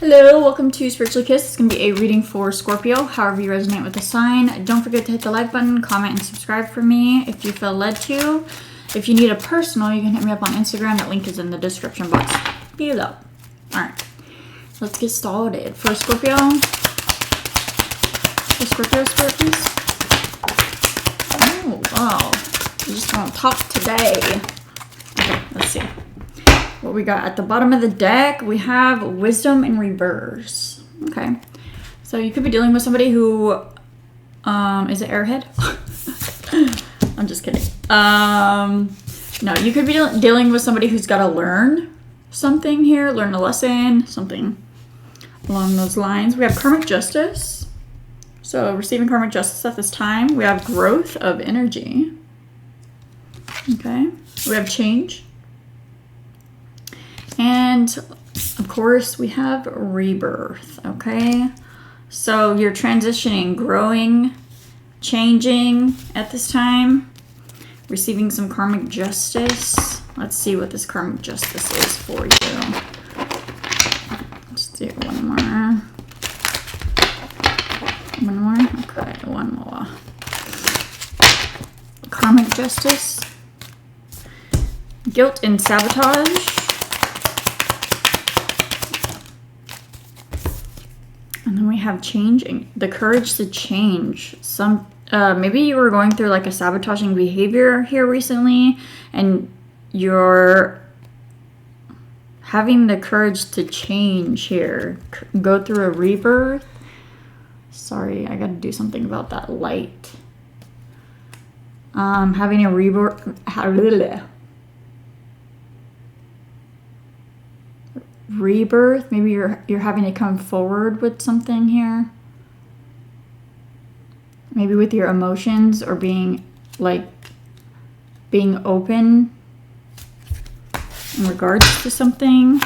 Hello, welcome to Spiritually Kissed. It's going to be a reading for Scorpio, however you resonate with the sign. Don't forget to hit the like button, comment, and subscribe for me if you feel led to. If you need a personal, you can hit me up on Instagram. That link is in the description box below. Alright, let's get started. For Scorpio, Spirit, please. Oh, wow. We just want to talk today. Okay, let's see. What we got at the bottom of the deck, we have wisdom in reverse. Okay, so you could be dealing with somebody who is an airhead. I'm just kidding. No, you could be dealing with somebody who's got to learn something here, learn a lesson, something along those lines. We have karmic justice. So receiving karmic justice at this time. We have growth of energy. Okay, we have change. And of course we have rebirth, okay? So you're transitioning, growing, changing at this time, receiving some karmic justice. Let's see what this karmic justice is for you. Let's do one more. One more? Okay, one more. Karmic justice. Guilt and sabotage. And then we have changing, the courage to change. Maybe you were going through like a sabotaging behavior here recently, and you're having the courage to change here. Go through a rebirth. Sorry, I got to do something about that light. Having a rebirth. Rebirth. Maybe you're having to come forward with something here. Maybe with your emotions, or being open in regards to something.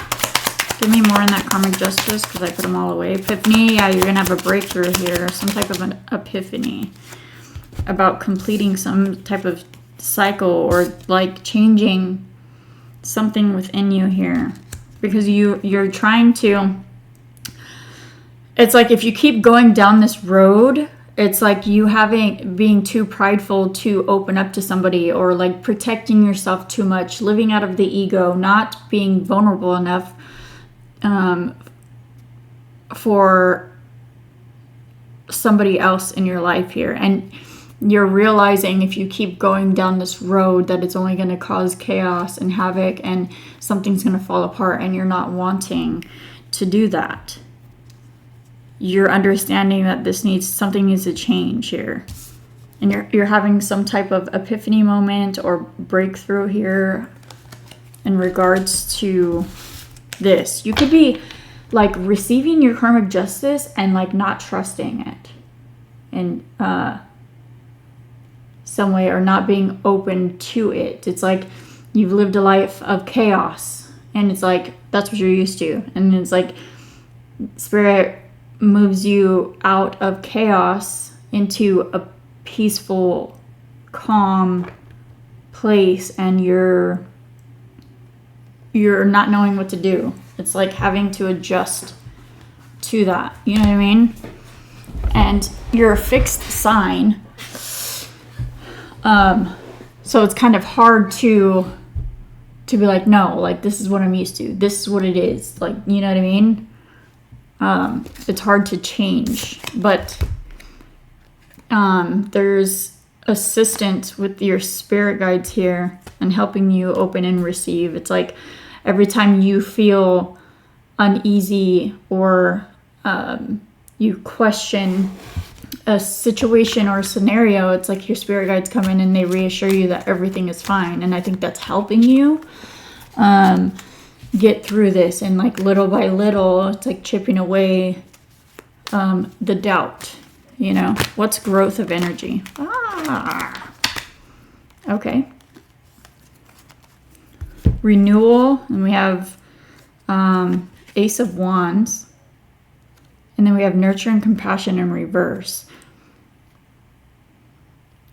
Give me more on that karmic justice because I put them all away. Epiphany. Yeah, you're gonna have a breakthrough here. Some type of an epiphany about completing some type of cycle, or like changing something within you here. Because you're trying to, it's like if you keep going down this road, it's like you being too prideful to open up to somebody, or like protecting yourself too much, living out of the ego, not being vulnerable enough for somebody else in your life here. And you're realizing if you keep going down this road that it's only going to cause chaos and havoc, and something's going to fall apart, and you're not wanting to do that. You're understanding that something needs to change here. And you're having some type of epiphany moment or breakthrough here in regards to this. You could be like receiving your karmic justice and like not trusting it. And some way, or not being open to it. It's like you've lived a life of chaos, and it's like that's what you're used to, and it's like spirit moves you out of chaos into a peaceful, calm place, and you're not knowing what to do. It's like having to adjust to that, you know what I mean? And you're a fixed sign. So it's kind of hard to be like, no, like this is what I'm used to. This is what it is. Like, you know what I mean? It's hard to change, but there's assistance with your spirit guides here and helping you open and receive. It's like every time you feel uneasy, or you question a situation or a scenario, it's like your spirit guides come in and they reassure you that everything is fine. And I think that's helping you get through this, and like little by little, it's like chipping away the doubt, you know. What's growth of energy? Okay. Renewal, and we have Ace of Wands, and then we have nurture and compassion in reverse.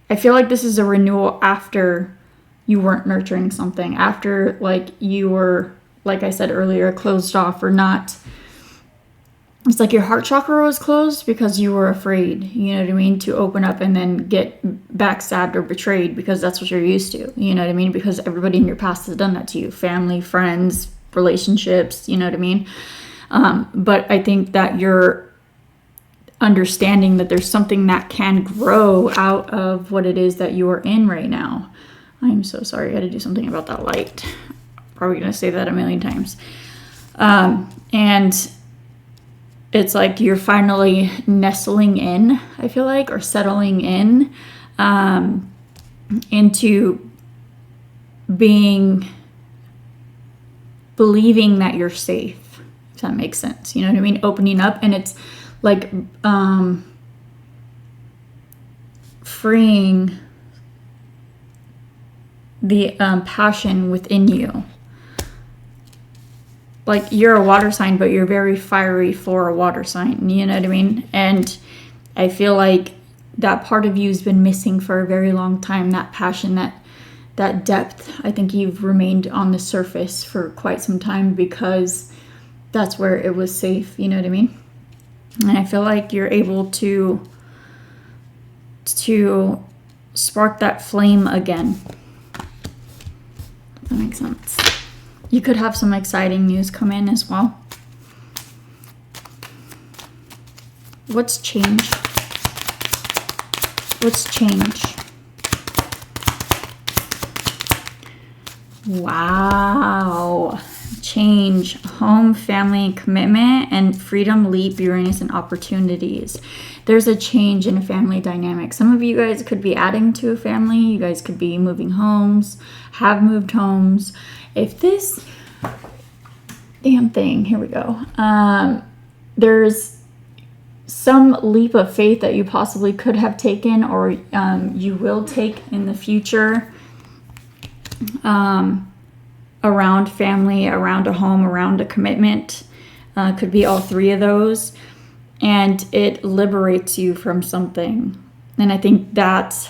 I feel like this is a renewal after you weren't nurturing something, after like you were, like I said earlier, closed off, or not it's like your heart chakra was closed because you were afraid, you know what I mean, to open up and then get backstabbed or betrayed, because that's what you're used to, you know what I mean, because everybody in your past has done that to you, family, friends, relationships, you know what I mean. But I think that you're understanding that there's something that can grow out of what it is that you are in right now. I'm so sorry, I got to do something about that light. Probably going to say that a million times. And it's like you're finally nestling in, I feel like, or settling in into believing that you're safe, if that makes sense. You know what I mean? Opening up, and it's like freeing the passion within you. Like, you're a water sign, but you're very fiery for a water sign, you know what I mean? And I feel like that part of you has been missing for a very long time, that passion, that depth. I think you've remained on the surface for quite some time because that's where it was safe, you know what I mean? And I feel like you're able to spark that flame again. That makes sense. You could have some exciting news come in as well. What's changed? What's changed? Wow. Change, home, family, commitment, and freedom, leap, Uranus, and opportunities. There's a change in a family dynamic. Some of you guys could be adding to a family. You guys could be moving homes, have moved homes. If this damn thing, here we go. There's some leap of faith that you possibly could have taken, or you will take in the future, around family, around a home, around a commitment. Could be all three of those. And it liberates you from something. And I think that's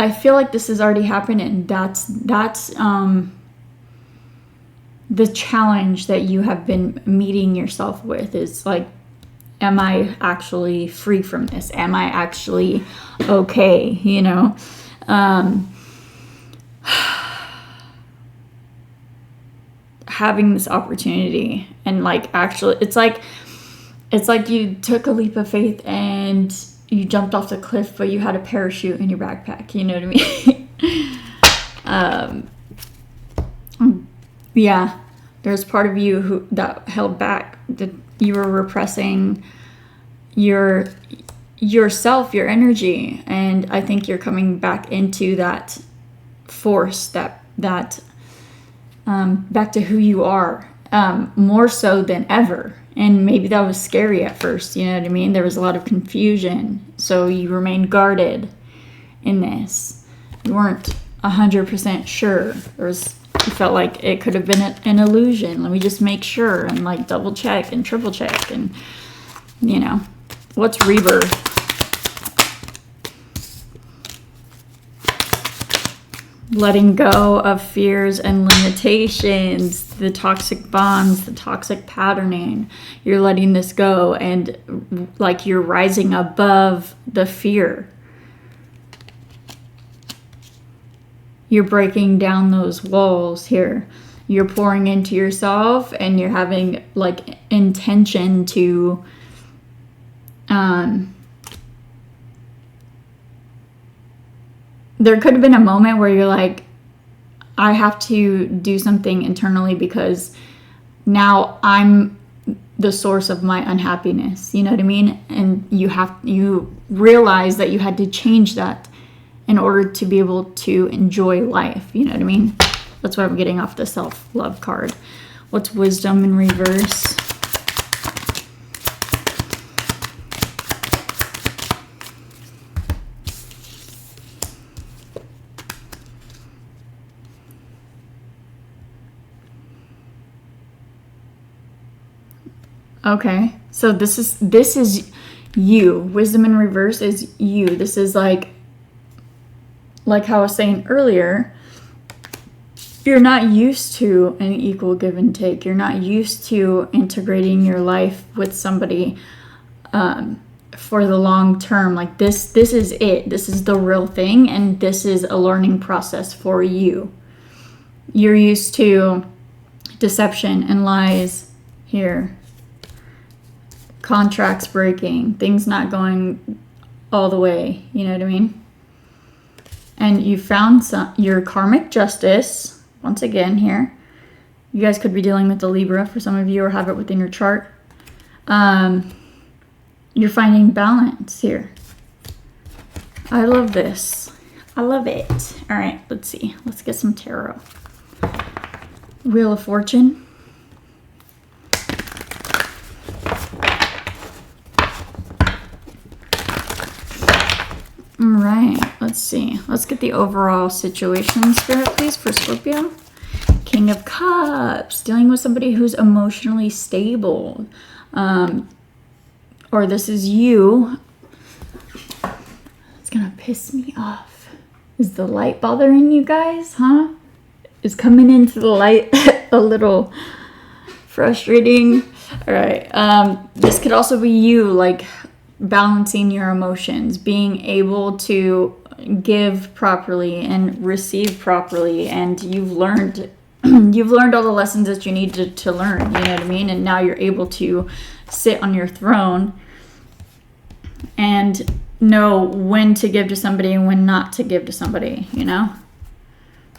I feel like this has already happened, and that's the challenge that you have been meeting yourself with, is like, am I actually free from this? Am I actually okay? You know? Having this opportunity, and like, actually, it's like you took a leap of faith and you jumped off the cliff, but you had a parachute in your backpack, you know what I mean? Yeah, there's part of you that held back, that you were repressing yourself, your energy, and I think you're coming back into that force, that back to who you are, more so than ever. And maybe that was scary at first, you know what I mean? There was a lot of confusion, so you remained guarded in this. You weren't 100% sure. You felt like it could have been an illusion. Let me just make sure and like double check and triple check, and you know, what's rebirth? Letting go of fears and limitations, the toxic bonds, the toxic patterning. You're letting this go, and like, you're rising above the fear. You're breaking down those walls here. You're pouring into yourself, and you're having like intention to there could have been a moment where you're like, I have to do something internally because now I'm the source of my unhappiness. You know what I mean? And you realize that you had to change that in order to be able to enjoy life. You know what I mean? That's what I'm getting off the self-love card. What's wisdom in reverse? Okay, so this is you. Wisdom in reverse is you. This is like how I was saying earlier, you're not used to an equal give and take. You're not used to integrating your life with somebody for the long term. Like this is it. This is the real thing, and this is a learning process for you. You're used to deception and lies here, contracts breaking, things not going all the way, you know what I mean? And you found your karmic justice, once again here. You guys could be dealing with the Libra for some of you, or have it within your chart. You're finding balance here. I love this. I love it. All right, let's see. Let's get some tarot. Wheel of Fortune. All right, let's see. Let's get the overall situation, Spirit, please, for Scorpio. King of Cups, dealing with somebody who's emotionally stable. Or this is you. It's gonna piss me off. Is the light bothering you guys, huh? Is coming into the light a little frustrating? All right, this could also be you, like, balancing your emotions, being able to give properly and receive properly, and you've learned all the lessons that you needed to learn, you know what I mean? And now you're able to sit on your throne and know when to give to somebody and when not to give to somebody, you know?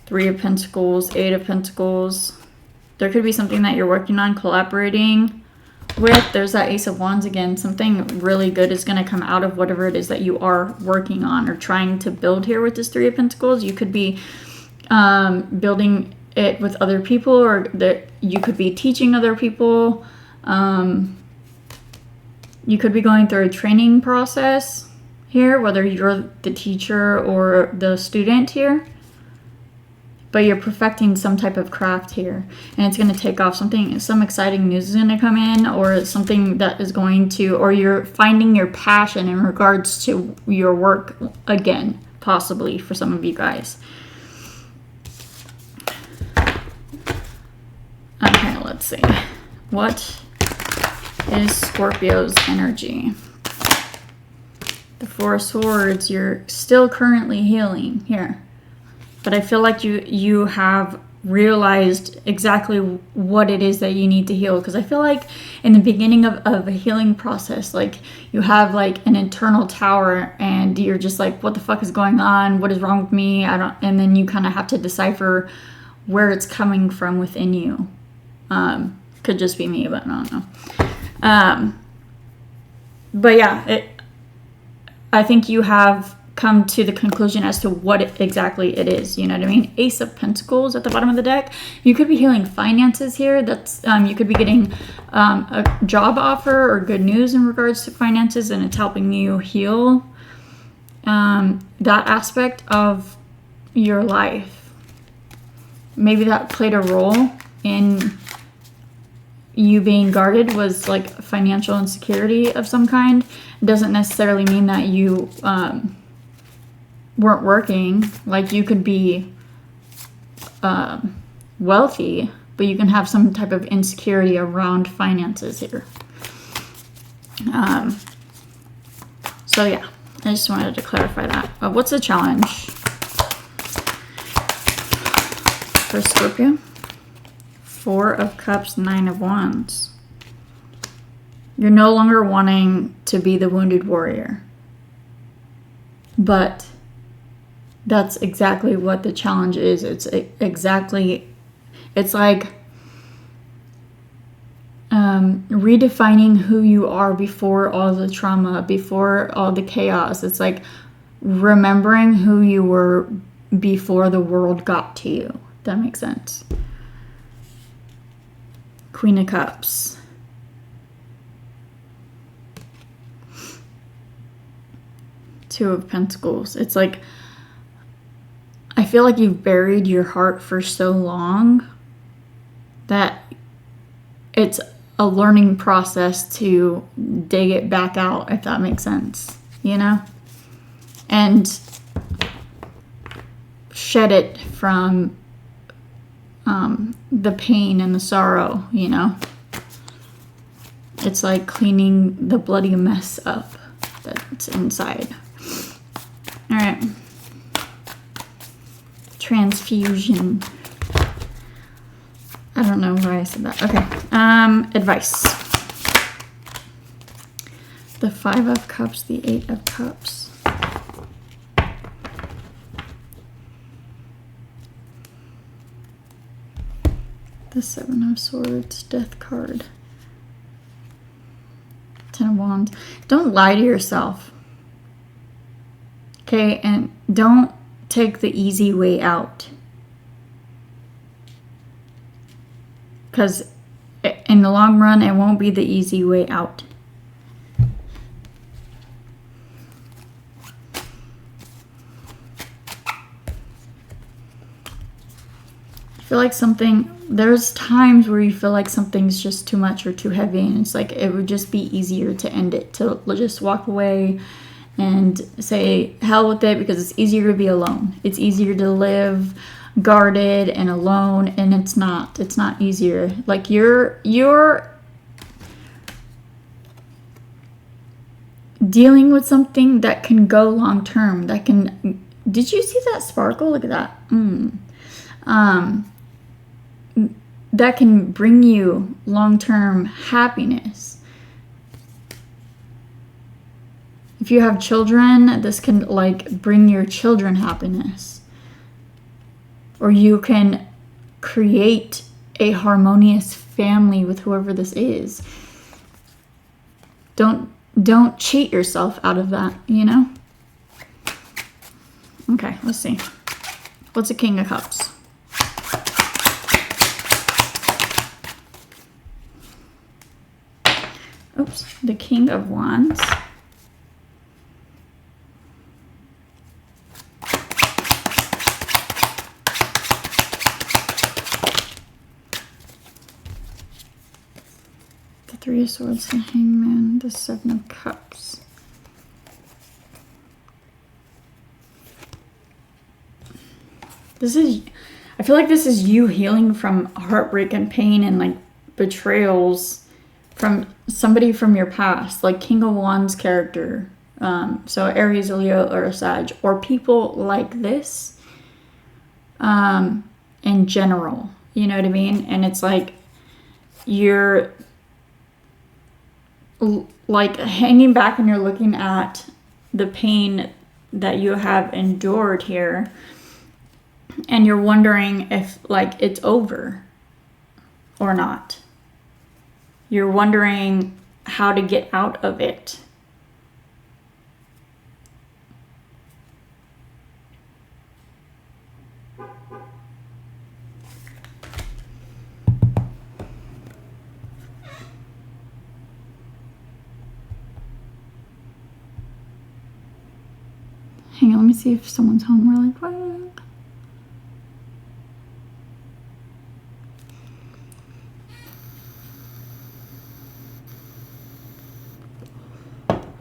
3 of Pentacles, 8 of Pentacles. There could be something that you're working on, collaborating with. There's that Ace of Wands again. Something really good is going to come out of whatever it is that you are working on or trying to build here with this 3 of Pentacles. You could be building it with other people, or that you could be teaching other people. You could be going through a training process here, whether you're the teacher or the student here. But you're perfecting some type of craft here, and it's going to take off. Some exciting news is going to come in, or something that is going to, or you're finding your passion in regards to your work again, possibly for some of you guys. Okay, let's see. What is Scorpio's energy? The 4 of Swords, you're still currently healing here. But I feel like you have realized exactly what it is that you need to heal. Because I feel like in the beginning of a healing process, like you have like an internal tower and you're just like, what the fuck is going on? What is wrong with me? And then you kind of have to decipher where it's coming from within you. Could just be me, but I don't know. But yeah, I think you have come to the conclusion as to what exactly it is, you know what I mean? Ace of Pentacles at the bottom of the deck. You could be healing finances here. That's you could be getting a job offer or good news in regards to finances, and it's helping you heal that aspect of your life. Maybe that played a role in you being guarded, was like financial insecurity of some kind. It doesn't necessarily mean that you weren't working. Like you could be wealthy, but you can have some type of insecurity around finances here. So yeah, I just wanted to clarify that. What's the challenge for Scorpio? 4 of Cups, 9 of Wands. You're no longer wanting to be the wounded warrior. But that's exactly what the challenge is. It's like redefining who you are before all the trauma, before all the chaos. It's like remembering who you were before the world got to you. That makes sense. Queen of Cups. Two of Pentacles. It's like, I feel like you've buried your heart for so long that it's a learning process to dig it back out, if that makes sense, you know? And shed it from the pain and the sorrow, you know? It's like cleaning the bloody mess up that's inside. All right. Transfusion. I don't know why I said that. Okay. Advice. The 5 of Cups, the 8 of Cups. The 7 of Swords, Death card. 10 of Wands. Don't lie to yourself. Okay, and don't take the easy way out. Because in the long run, it won't be the easy way out. I feel like there's times where you feel like something's just too much or too heavy, and it's like it would just be easier to end it, to just walk away and say hell with it, because it's easier to be alone. It's easier to live guarded and alone, and it's not easier. Like you're dealing with something that can go long term, that can, did you see that sparkle? Look at that. That can bring you long-term happiness. If you have children, this can like bring your children happiness. Or you can create a harmonious family with whoever this is. Don't cheat yourself out of that, you know? Okay, let's see. What's a King of Cups? Oops, the King of Wands. The 3 of Swords, the Hangman, the 7 of Cups. I feel like this is you healing from heartbreak and pain and like betrayals from somebody from your past, like King of Wands character. So Aries, Leo, or Sag, or people like this in general. You know what I mean? And it's like you're like hanging back and you're looking at the pain that you have endured here, and you're wondering if like it's over or not. You're wondering how to get out of it. Hang on, let me see if someone's home really quick.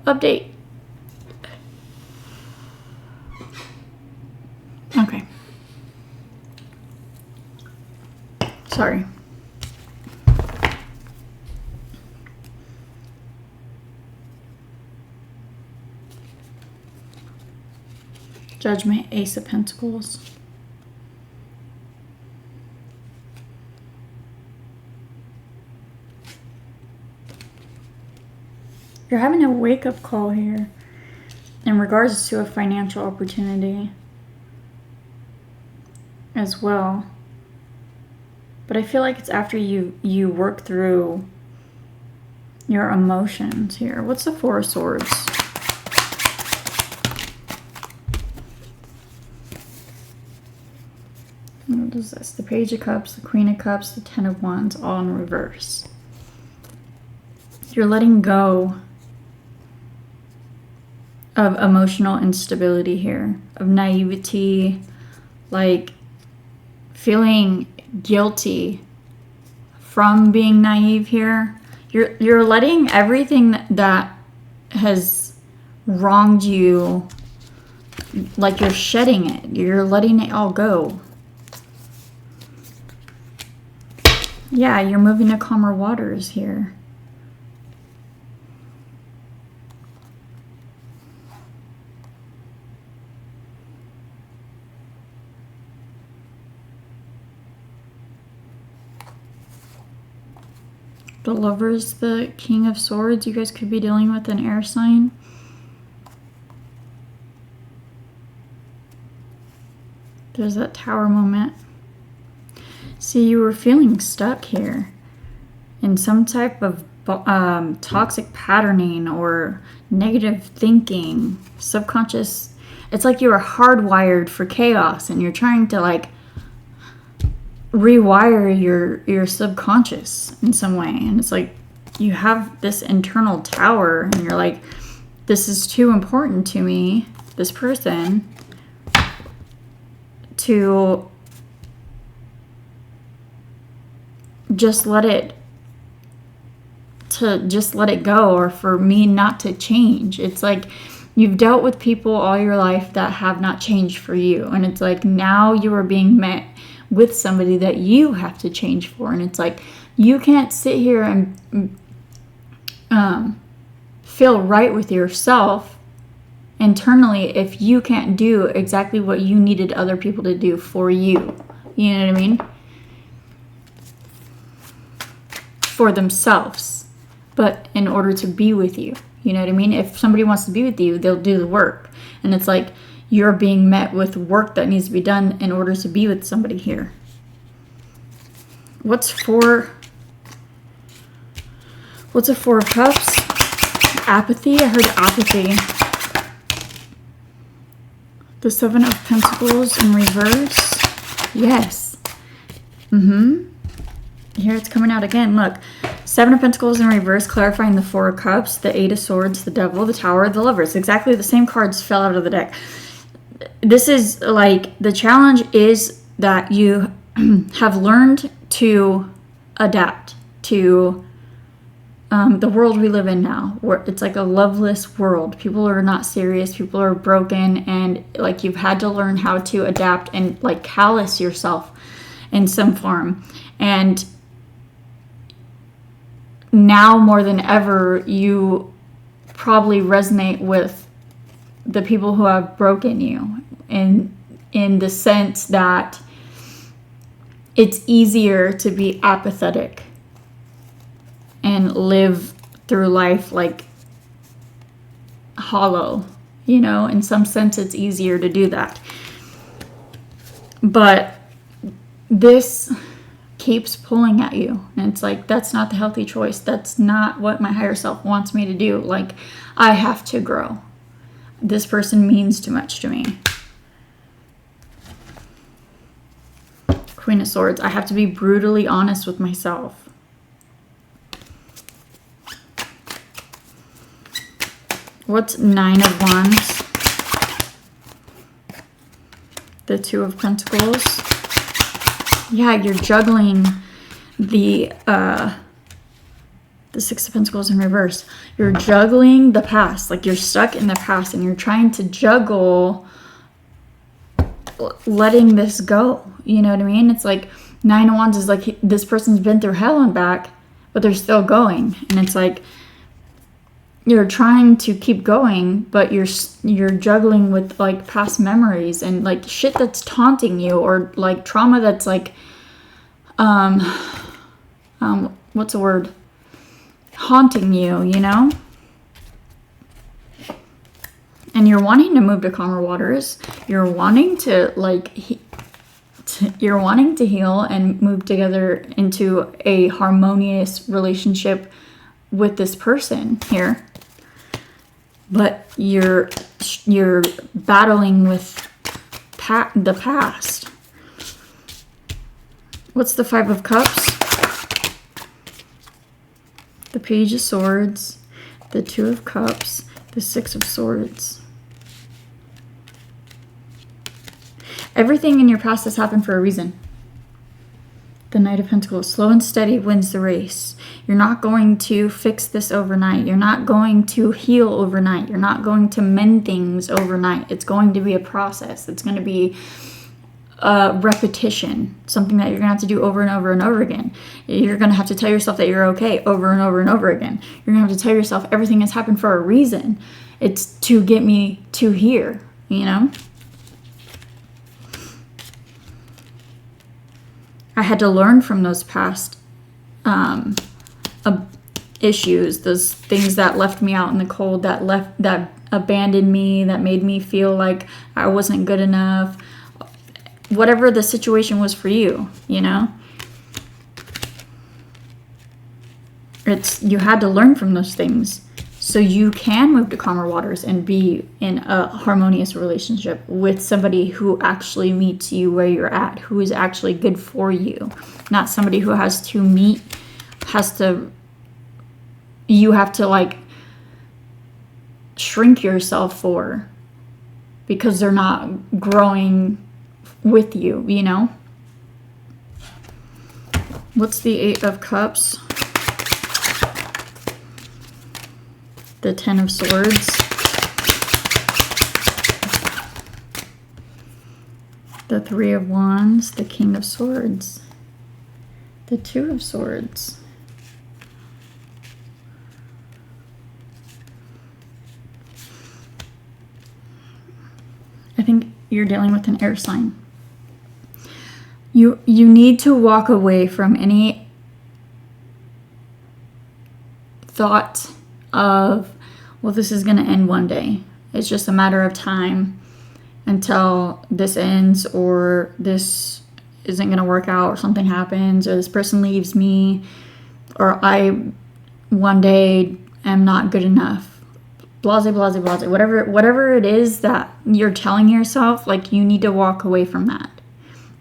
Update. Okay. Sorry. Judgment, Ace of Pentacles. You're having a wake-up call here in regards to a financial opportunity as well. But I feel like it's after you work through your emotions here. What's the 4 of Swords? What is this? The Page of Cups, the Queen of Cups, the 10 of Wands, all in reverse. You're letting go of emotional instability here, of naivety, like feeling guilty from being naive here. You're letting everything that has wronged you, like you're shedding it. You're letting it all go. Yeah, you're moving to calmer waters here. The Lover's the King of Swords. You guys could be dealing with an air sign. There's that Tower moment. See, you were feeling stuck here in some type of toxic patterning or negative thinking, subconscious. It's like you were hardwired for chaos and you're trying to like rewire your subconscious in some way. And it's like you have this internal tower and you're like, this is too important to me, this person, to just let it go, or for me not to change. It's like you've dealt with people all your life that have not changed for you, and it's like now you are being met with somebody that you have to change for. And it's like you can't sit here and feel right with yourself internally if you can't do exactly what you needed other people to do for you. You know what I mean? For themselves, but in order to be with you. You know what I mean? If somebody wants to be with you, they'll do the work. And it's like you're being met with work that needs to be done in order to be with somebody here. What's a Four of Cups? Apathy. I heard apathy. The Seven of Pentacles in reverse. Yes. Here it's coming out again. Look. Seven of Pentacles in reverse, clarifying the Four of Cups, the Eight of Swords, the Devil, the Tower, the Lovers. Exactly the same cards fell out of the deck. This is like, the challenge is that you have learned to adapt to the world we live in now, where it's like a loveless world. People are not serious, people are broken, and like you've had to learn how to adapt and like callous yourself in some form. And now more than ever, you probably resonate with the people who have broken you, in the sense that it's easier to be apathetic and live through life like hollow. You know, in some sense it's easier to do that. But this keeps pulling at you, and it's like, that's not the healthy choice. That's not what my higher self wants me to do. Like, I have to grow. This person means too much to me. Queen of Swords. I have to be brutally honest with myself. What's Nine of Wands? The Two of Pentacles. Yeah, you're juggling the Six of Pentacles in reverse. You're juggling the past. Like, you're stuck in the past and you're trying to juggle letting this go. You know what I mean? It's like Nine of Wands is like, this person's been through hell and back, but they're still going. And it's like you're trying to keep going, but you're juggling with like past memories and like shit that's taunting you, or like trauma that's like what's the word? Haunting you, you know? And you're wanting to move to calmer waters. You're wanting to like you're wanting to heal and move together into a harmonious relationship with this person here. But you're battling with the past. What's the Five of Cups? The Page of Swords, the Two of Cups, the Six of Swords. Everything in your past has happened for a reason. The Knight of Pentacles. Slow and steady wins the race. You're not going to fix this overnight. You're not going to heal overnight. You're not going to mend things overnight. It's going to be a process. It's going to be repetition, something that you're going to have to do over and over and over again. You're going to have to tell yourself that you're okay over and over and over again. You're going to have to tell yourself everything has happened for a reason. It's to get me to here, you know? I had to learn from those past issues, those things that left me out in the cold, that abandoned me, that made me feel like I wasn't good enough. Whatever the situation was for you, you know? You had to learn from those things so you can move to calmer waters and be in a harmonious relationship with somebody who actually meets you where you're at, who is actually good for you, not somebody who you have to like shrink yourself for because they're not growing with you, you know? What's the 8 of Cups? The 10 of Swords. The 3 of Wands. The King of Swords. The 2 of Swords. I think you're dealing with an air sign. You need to walk away from any thought of, well, this is going to end one day. It's just a matter of time until this ends, or this isn't going to work out, or something happens, or this person leaves me, or I one day am not good enough. Blase, blase, blase. Whatever it is that you're telling yourself, like, you need to walk away from that.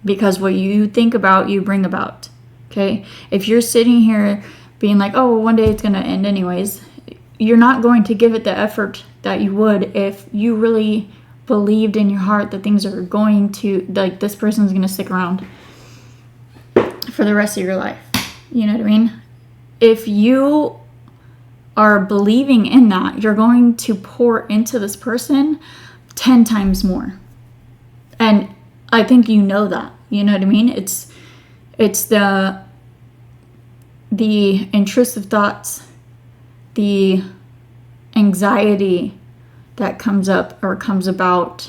Because what you think about, you bring about. Okay? If you're sitting here being like, oh, well, one day it's going to end anyways, you're not going to give it the effort that you would if you really believed in your heart that things are going to, like, this person's going to stick around for the rest of your life. You know what I mean? If you are believing in that, you're going to pour into this person 10 times more. And I think you know that. You know what I mean? It's the intrusive thoughts, the anxiety that comes up or comes about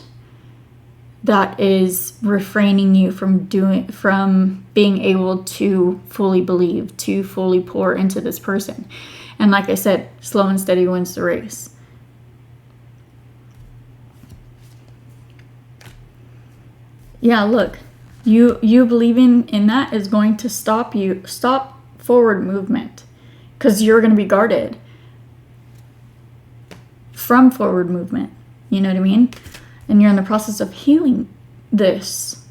that is refraining you from being able to fully believe, to fully pour into this person. And like I said, slow and steady wins the race. Yeah, look, you believing in that is going to stop forward movement, because you're going to be guarded from forward movement. You know what I mean? And you're in the process of healing this.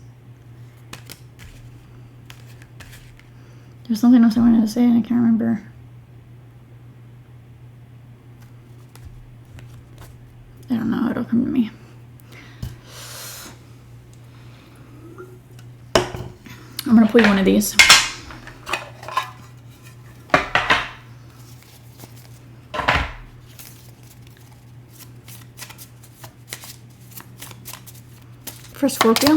There's something else I wanted to say and I can't remember. I don't know, it'll come to me. I'm going to pull you one of these. For Scorpio?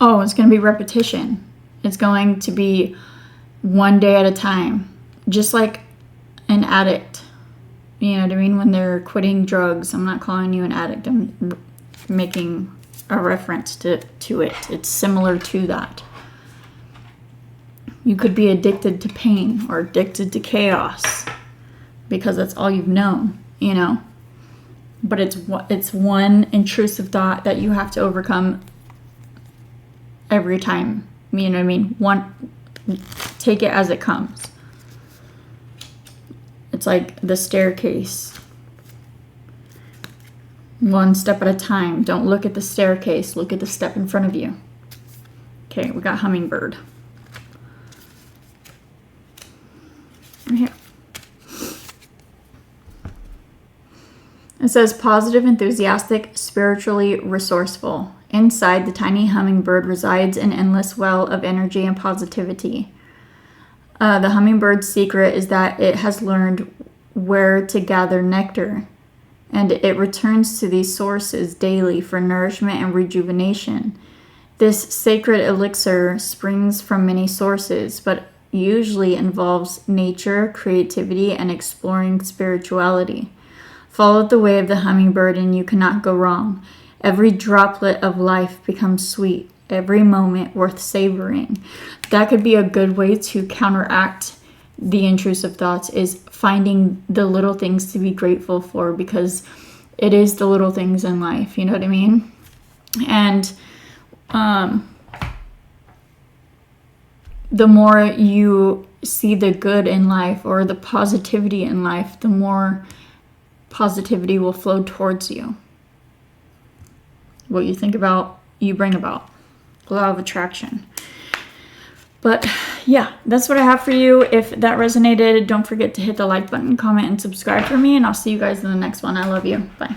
Oh, it's going to be repetition. It's going to be one day at a time. Just like an addict. You know what I mean? When they're quitting drugs. I'm not calling you an addict. I'm making a reference to it. It's similar to that. You could be addicted to pain or addicted to chaos because that's all you've known, you know? But it's one intrusive thought that you have to overcome every time. You know what I mean? Take it as it comes. It's like the staircase. One step at a time. Don't look at the staircase. Look at the step in front of you. Okay, we got hummingbird. Right here. It says positive, enthusiastic, spiritually resourceful. Inside, the tiny hummingbird resides an endless well of energy and positivity. The hummingbird's secret is that it has learned where to gather nectar and it returns to these sources daily for nourishment and rejuvenation. This sacred elixir springs from many sources, but usually involves nature, creativity, and exploring spirituality. Follow the way of the hummingbird and you cannot go wrong. Every droplet of life becomes sweet, every moment worth savoring. That could be a good way to counteract the intrusive thoughts, is finding the little things to be grateful for, because it is the little things in life, you know what I mean? And the more you see the good in life or the positivity in life, the more positivity will flow towards you. What you think about, you bring about. Law of attraction. But yeah, that's what I have for you. If that resonated, don't forget to hit the like button, comment, and subscribe for me, and I'll see you guys in the next one. I love you. Bye.